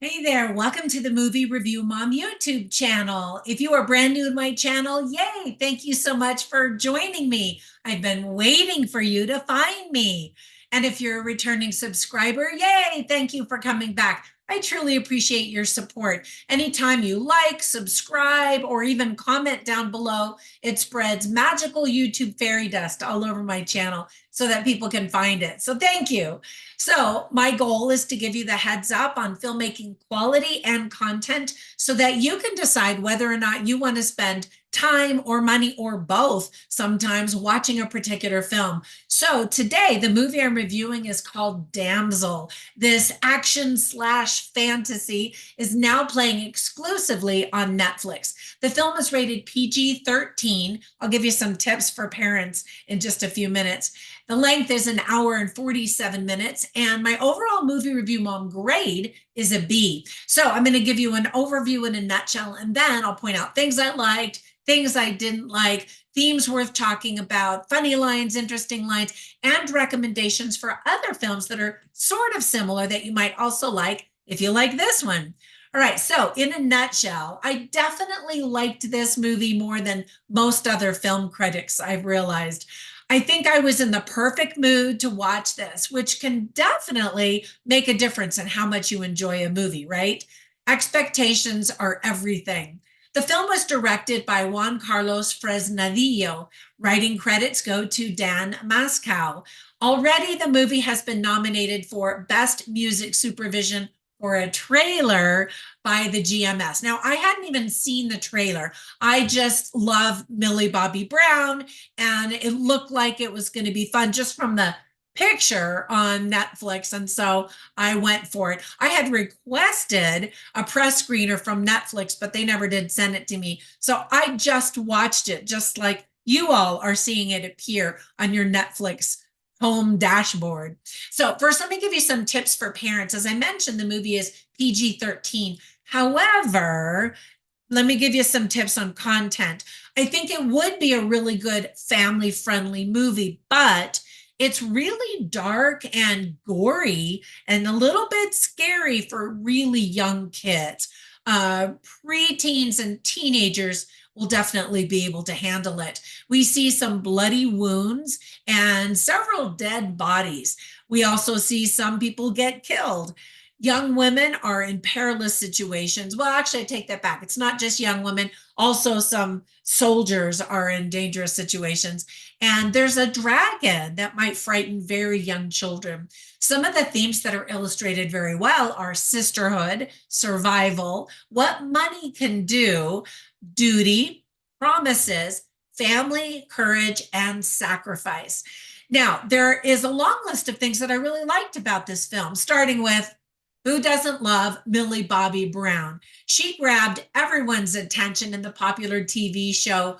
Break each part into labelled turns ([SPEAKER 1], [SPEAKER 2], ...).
[SPEAKER 1] Hey there, welcome to the Movie Review Mom YouTube channel. If you are brand new to my channel, yay, thank you so much for joining me. I've been waiting for you to find me. And if you're a returning subscriber, yay, thank you for coming back. I truly appreciate your support. Anytime you like, subscribe, or even comment down below, it spreads magical YouTube fairy dust all over my channel so that people can find it. So thank you. So my goal is to give you the heads up on filmmaking quality and content so that you can decide whether or not you want to spend time or money or both sometimes watching a particular film. So today, the movie I'm reviewing is called Damsel. This action slash fantasy is now playing exclusively on Netflix. The film is rated PG-13. I'll give you some tips for parents in just a few minutes. The length is an hour and 47 minutes, and my overall movie review mom grade is a B. So I'm going to give you an overview in a nutshell, and then I'll point out things I liked, things I didn't like, themes worth talking about, funny lines, interesting lines, and recommendations for other films that are sort of similar that you might also like if you like this one. All right, so in a nutshell, I definitely liked this movie more than most other film critics, I've realized. I think I was in the perfect mood to watch this, which can definitely make a difference in how much you enjoy a movie, right? Expectations are everything. The film was directed by Juan Carlos Fresnadillo. Writing credits go to Dan Mascow. Already, the movie has been nominated for Best Music Supervision for a trailer by the GMS. Now, I hadn't even seen the trailer. I just love Millie Bobby Brown, and it looked like it was going to be fun just from the picture on Netflix. And so I went for it. I had requested a press screener from Netflix, but they never did send it to me. So I just watched it, just like you all are seeing it appear on your Netflix home dashboard. So first, let me give you some tips for parents. As I mentioned, the movie is PG-13. However, let me give you some tips on content. I think it would be a really good family-friendly movie, but it's really dark and gory and a little bit scary for really young kids. Preteens and teenagers will definitely be able to handle it. We see some bloody wounds and several dead bodies. We also see some people get killed. Young women are in perilous situations. Well, actually, I take that back. It's not just young women. Also, some soldiers are in dangerous situations. And there's a dragon that might frighten very young children. Some of the themes that are illustrated very well are sisterhood, survival, what money can do, duty, promises, family, courage, and sacrifice. Now, there is a long list of things that I really liked about this film, starting with who doesn't love Millie Bobby Brown? She grabbed everyone's attention in the popular TV show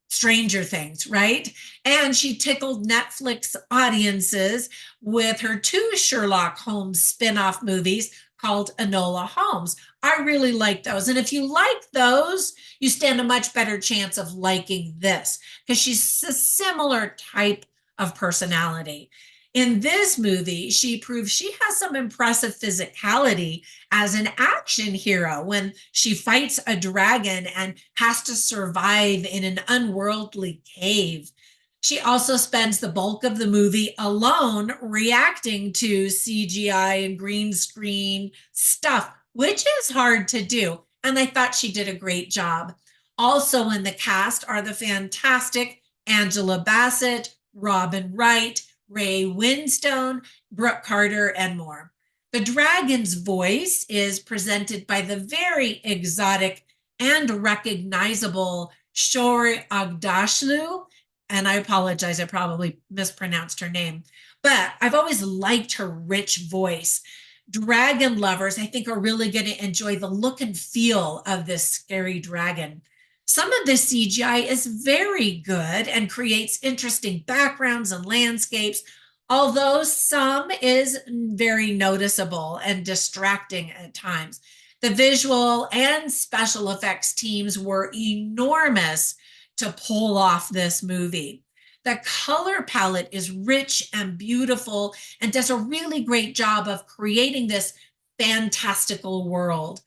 [SPEAKER 1] Stranger Things, right? And she tickled Netflix audiences with her two Sherlock Holmes spin-off movies called Enola Holmes. I really like those. And if you like those, you stand a much better chance of liking this because she's a similar type of personality. In this movie, she proves she has some impressive physicality as an action hero when she fights a dragon and has to survive in an unworldly cave. She also spends the bulk of the movie alone reacting to CGI and green screen stuff, which is hard to do. And I thought she did a great job. Also in the cast are the fantastic Angela Bassett, Robin Wright, Ray Winstone, Brooke Carter, and more. The dragon's voice is presented by the very exotic and recognizable Shori Agdashlu. And I apologize, I probably mispronounced her name. But I've always liked her rich voice. Dragon lovers, I think, are really going to enjoy the look and feel of this scary dragon. Some of the CGI is very good and creates interesting backgrounds and landscapes, although some is very noticeable and distracting at times. The visual and special effects teams were enormous to pull off this movie. The color palette is rich and beautiful and does a really great job of creating this fantastical world.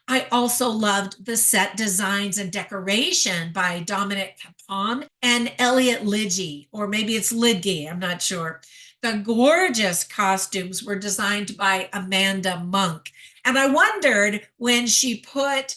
[SPEAKER 1] I also loved the set designs and decoration by Dominic Capon and Elliot Lidgy, or maybe it's Lidgy, I'm not sure. The gorgeous costumes were designed by Amanda Monk. And I wondered when she put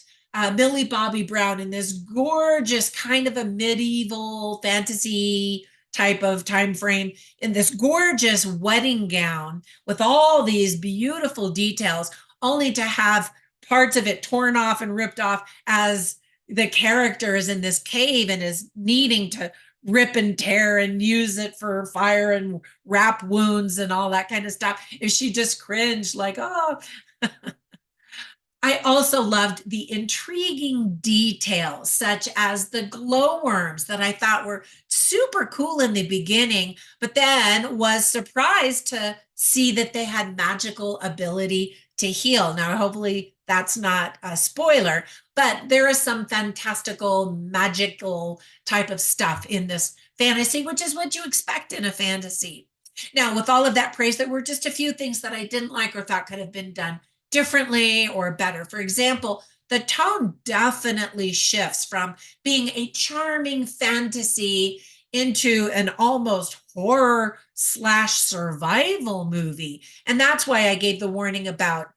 [SPEAKER 1] Millie Bobby Brown in this gorgeous kind of a medieval fantasy type of time frame in this gorgeous wedding gown with all these beautiful details, only to have parts of it torn off and ripped off as the character is in this cave and is needing to rip and tear and use it for fire and wrap wounds and all that kind of stuff. If she just cringed like, oh, I also loved the intriguing details, such as the glowworms that I thought were super cool in the beginning, but then was surprised to see that they had magical ability to heal. Now, hopefully that's not a spoiler, but there is some fantastical, magical type of stuff in this fantasy, which is what you expect in a fantasy. Now, with all of that praise, there were just a few things that I didn't like or thought could have been done differently or better. For example, the tone definitely shifts from being a charming fantasy into an almost horror slash survival movie. And that's why I gave the warning about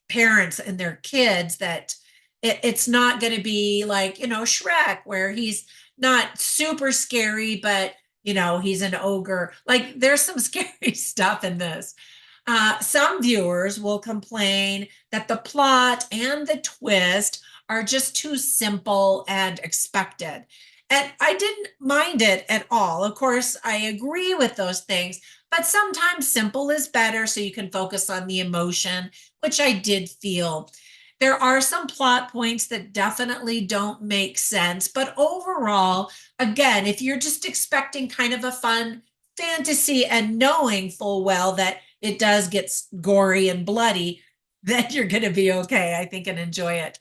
[SPEAKER 1] parents and their kids, that it's not going to be like, Shrek, where he's not super scary, but, he's an ogre. Like there's some scary stuff in this. Some viewers will complain that the plot and the twist are just too simple and expected. And I didn't mind it at all. Of course, I agree with those things, but sometimes simple is better so you can focus on the emotion, which I did feel. There are some plot points that definitely don't make sense, but overall, again, if you're just expecting kind of a fun fantasy and knowing full well that it does get gory and bloody, then you're going to be okay, I think, and enjoy it.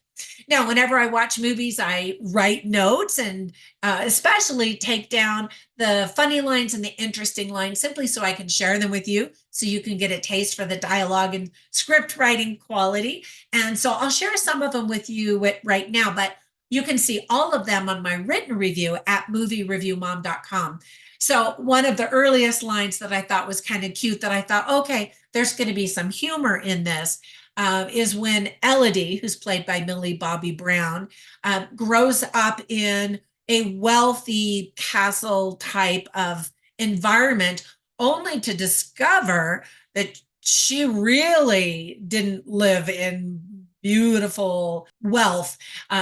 [SPEAKER 1] Now, whenever I watch movies, I write notes and especially take down the funny lines and the interesting lines simply so I can share them with you so you can get a taste for the dialogue and script writing quality. And so I'll share some of them with you right now, but you can see all of them on my written review at moviereviewmom.com. So one of the earliest lines that I thought was kind of cute, that I thought, okay, there's going to be some humor in this, is when Elodie, who's played by Millie Bobby Brown, grows up in a wealthy castle type of environment, only to discover that she really didn't live in beautiful wealth.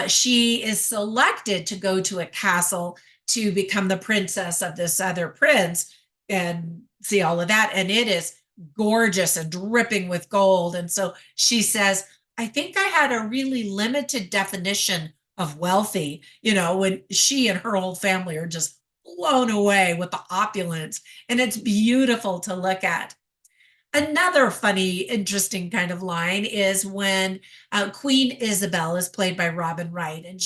[SPEAKER 1] She is selected to go to a castle to become the princess of this other prince and see all of that. And it is gorgeous and dripping with gold. And so she says, I think I had a really limited definition of wealthy, when she and her whole family are just blown away with the opulence. And it's beautiful to look at. Another funny, interesting kind of line is when Queen Isabel is played by Robin Wright. And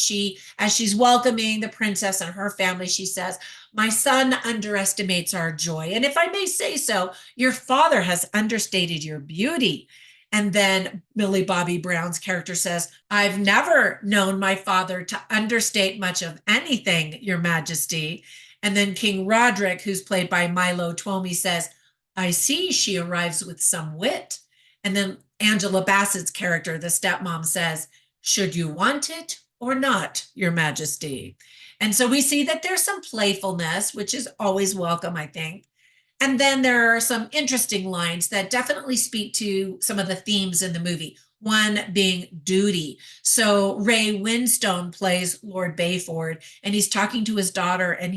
[SPEAKER 1] as she's welcoming the princess and her family, she says, my son underestimates our joy. And if I may say so, your father has understated your beauty. And then Millie Bobby Brown's character says, I've never known my father to understate much of anything, Your Majesty. And then King Roderick, who's played by Milo Twomey, says, I see she arrives with some wit. And then Angela Bassett's character, the stepmom, says, should you want it or not, Your Majesty? And so we see that there's some playfulness, which is always welcome, I think. And then there are some interesting lines that definitely speak to some of the themes in the movie. One being duty. So Ray Winstone plays Lord Bayford, and he's talking to his daughter, and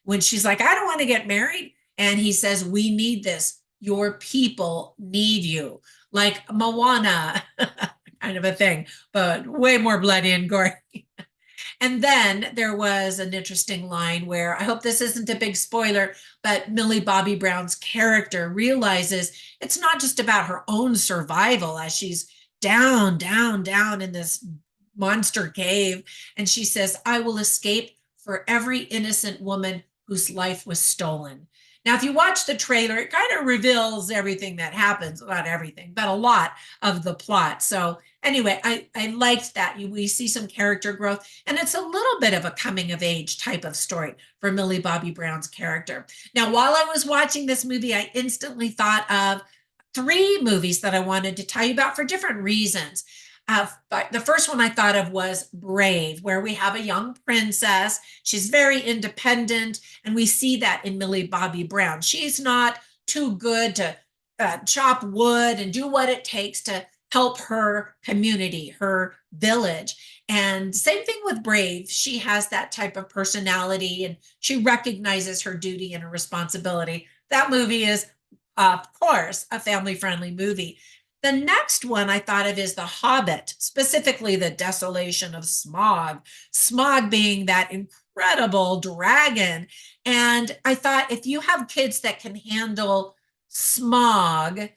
[SPEAKER 1] when she's like, I don't want to get married, and he says, we need this. Your people need you. Like Moana kind of a thing, but way more bloody and gory. And then there was an interesting line where, I hope this isn't a big spoiler, but Millie Bobby Brown's character realizes it's not just about her own survival as she's down, down, down in this monster cave. And she says, I will escape for every innocent woman whose life was stolen. Now, if you watch the trailer, it kind of reveals everything that happens, not everything, but a lot of the plot. So anyway, I liked that. We see some character growth, and it's a little bit of a coming of age type of story for Millie Bobby Brown's character. Now, while I was watching this movie, I instantly thought of three movies that I wanted to tell you about for different reasons. The first one I thought of was Brave, where we have a young princess. She's very independent, and we see that in Millie Bobby Brown. She's not too good to chop wood and do what it takes to help her community, her village. And same thing with Brave. She has that type of personality and she recognizes her duty and her responsibility. That movie is, of course, a family friendly movie. The next one I thought of is The Hobbit, specifically the desolation of Smog, Smog being that incredible dragon. And I thought if you have kids that can handle Smog,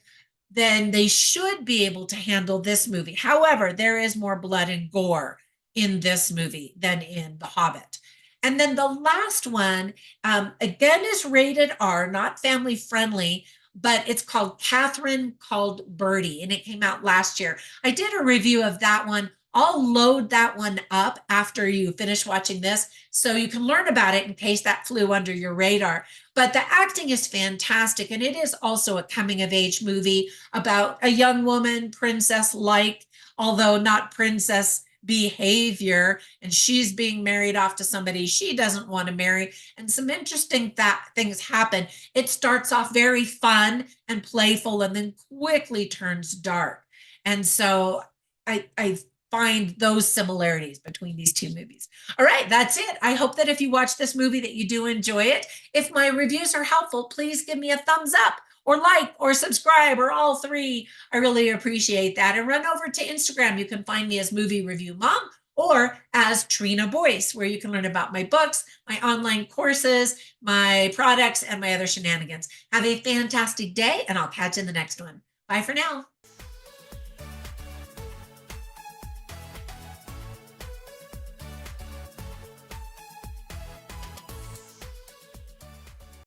[SPEAKER 1] then they should be able to handle this movie. However, there is more blood and gore in this movie than in The Hobbit. And then the last one, again, is rated R, not family friendly, but it's called Katherine Called Birdie, and it came out last year. I did a review of that one. I'll load that one up after you finish watching this so you can learn about it in case that flew under your radar. But the acting is fantastic, and it is also a coming of age movie about a young woman, princess like, although not princess behavior, and she's being married off to somebody she doesn't want to marry, and some interesting things happen. It starts off very fun and playful and then quickly turns dark. And so I find those similarities between these two movies. All right, that's it. I hope that if you watch this movie that you do enjoy it. If my reviews are helpful, please give me a thumbs up or like or subscribe or all three. I really appreciate that. And run over to Instagram. You can find me as Movie Review Mom or as Trina Boice, where you can learn about my books, my online courses, my products, and my other shenanigans. Have a fantastic day, and I'll catch you in the next one. Bye for now.